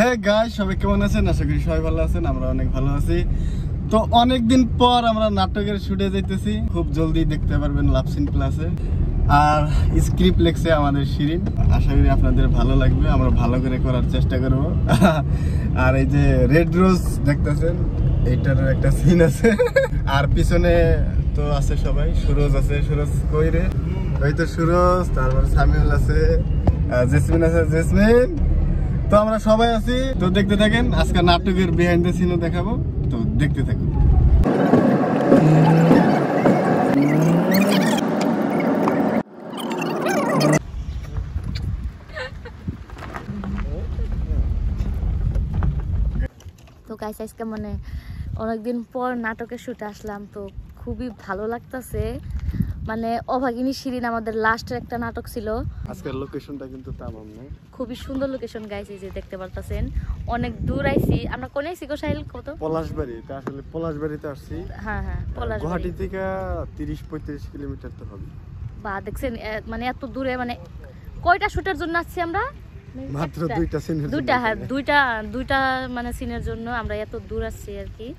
Hey guys, সবাই কেমন আছেন? আশা করি সবাই ভালো আছেন, আমরা অনেক ভালো আছি। তো অনেকদিন পর আমরা নাটকের শুটে যাইতেছি, খুব জলদি দেখতে পারবেন লাভ সিন প্লাসে। আর স্ক্রিপ্ট লেখছে আমাদের শিরিন, আশা করি আপনাদের ভালো লাগবে, আমরা ভালো করে করার চেষ্টা করব। আর এই যে রেড রোজ দেখতেছেন, এইটার একটা সিন আছে। আর পিছনে তো আছে সবাই, সুরজ আছে, সুরজ কই রে? ওই তো সুরজ, তারপর সামিউল আছে, জেসমিন আছে, জেসমিন। তো আমরা সবাই আছি, তো দেখতে থাকেন। আজকে নাটকের বিহাইন্ড দ্য সিনও দেখাবো, তো দেখতে থাকুন। তো গাইস, আজকে মানে অনেকদিন পর নাটকের শুটে আসলাম, তো খুবই ভালো লাগতেছে। মানে অভাগিনী শিরিন আমাদের লাস্টের একটা নাটক ছিল। আজকের লোকেশনটা কিন্তু তামাম না, খুবই সুন্দর লোকেশন গাইস, এই যে দেখতে পারতেছেন। অনেক দূর আইছি আমরা। কোনে আইছি গো সাহিল? কত? পলাশবাড়ি। এটা আসলে পলাশবাড়িতে আসছি। হ্যাঁ হ্যাঁ, পলাশবাড়ি। গুয়াহাটি থেকে 30-35 কিলোমিটার তো হবে। বা দেখছেন, মানে এত দূরে। মানে কয়টা শুটের জন্য আসছি আমরা? মাত্র দুইটা সিনের, দুইটা মানে সিনের জন্য আমরা এত দূর আসছি আর কি।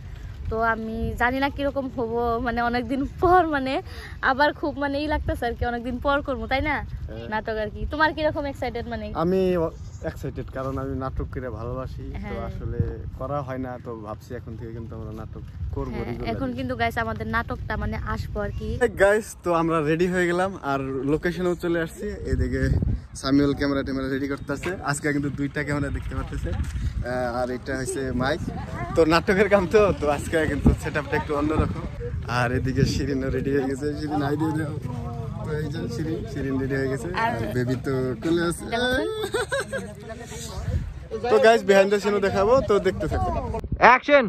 তো আমি জানি না কিরকম হবো, মানে অনেকদিন পর, মানে আবার খুব মানে ই লাগতেছে আর কি, অনেকদিন পর করবো, তাই না নাটক আর কি। তোমার কিরকম এক্সাইটেড? মানে আমি এক্সাইটেড, কারণ আমি নাটক করে ভালোবাসি। তো আসলে করা হয় না, তো ভাবছি এখন থেকে কিন্তু আমরা নাটক করবো। এখন কিন্তু গাইস আমাদের নাটকটা মানে আসবো আর কি। গাইস, তো আমরা রেডি হয়ে গেলাম আর লোকেশনেও চলে আসছি। এদিকে সামিউল ক্যামেরা রেডি করতেছে। আজকে কিন্তু দুইটা ক্যামেরা দেখতে পারতেছে, আর এটা হচ্ছে মাইক। তো নাটকের কাম, তো আজকে কিন্তু সেটআপটা একটু অন্যরকম। আর এদিকে শিরিনও রেডি হয়ে গেছে। শিরিন আইডিয়া দাও। এই যে শিরিন রেডি হয়ে গেছে, আর বেবি তো কোলে আছে। তো গাইস, বিহাইন্ড দ্য সিনও দেখাবো, তো দেখতে থাকুন। অ্যাকশন।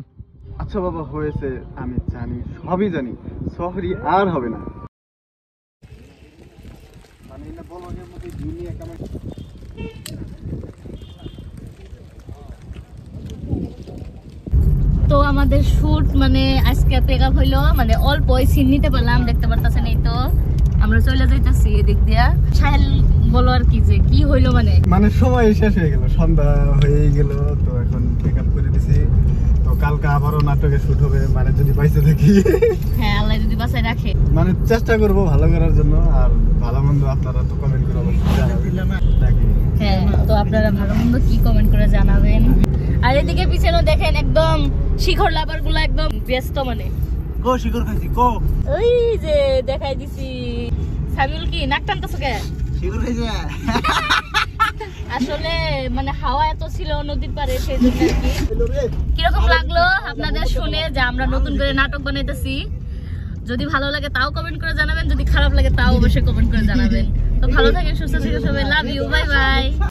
আচ্ছা বাবা, হয়েছে, আমি জানি, সবই জানি, সরি আর হবে না। তো আমাদের শুট মানে আজকে পেকআপ হইলো, মানে অল্প সিন নিতে পারলাম, দেখতে পারতেছেন। এই তো আমরা চলে যাইতাছি এদিক দিয়া। সাহেল বলো আর কি, যে কি হইলো? মানে সময় শেষ হয়ে গেল, সন্ধ্যা হয়ে গেল। তো এখন পেকআপ করে দিছি। তো কালকে আবারও নাটকে শুট হবে, মানে যদি বাইসে থাকি। হ্যাঁ, আল্লাহ যদি বাঁচায় রাখে। মানে চেষ্টা করব ভালো করার জন্য। আর ভালো মন্দ আপনারা তো কমেন্ট করে অবশ্যই জানাবেন। হ্যাঁ, তো আপনারা ভালো মন্দ কি কমেন্ট করে জানাবেন। আর এদিকে পিছনে দেখেন, একদম শিখর লাভার গুলা একদম ব্যস্ত। মানে কো শিখর খাইছি কো, ওই যে দেখাই দিছি। সামিউল কি নাক টানতেছো কে? শিখর খাইছে। আসলে মানে হাওয়া এত ছিল নদীর পাড়ে, সেই জন্য আর কি। কিরকম লাগলো আপনাদের শুনে যে আমরা নতুন করে নাটক বানাইতেছি? যদি ভালো লাগে তাও কমেন্ট করে জানাবেন, যদি খারাপ লাগে তাও অবশ্যই কমেন্ট করে জানাবেন। তো ভালো থাকেন, সুস্থ থাকেন সবাই। Love you, bye by.